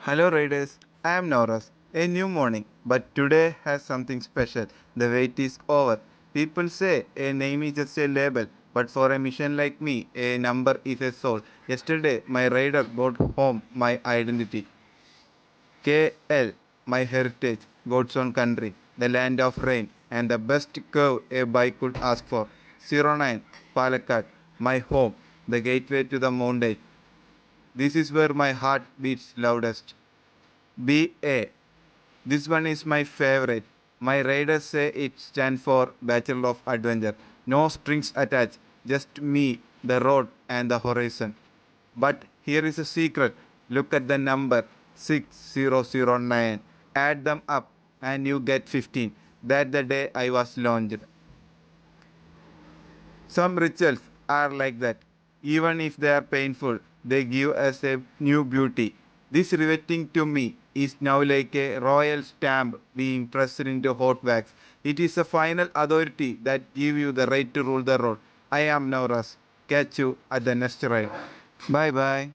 Hello riders, I am Nauras. A new morning, but today has something special. The wait is over. People say a name is just a label, but for a mission like me, a number is a soul. Yesterday, my rider brought home my identity. KL, my heritage, God's own country, the land of rain, and the best curve a bike could ask for. 09, Palakkad, my home, the gateway to the mountain. This is where my heart beats loudest. BA. This one is my favorite. My riders say it stands for Bachelor of Adventure. No strings attached, just me, the road, and the horizon. But here is a secret. Look at the number 6009. Add them up and you get 15. That the day I was launched. Some rituals are like that. Even if they are painful, they give us a new beauty. This riveting to me is now like a royal stamp being pressed into hot wax. It is a final authority that gives you the right to rule the road. I am Nauras. Catch you at the next ride. Bye bye.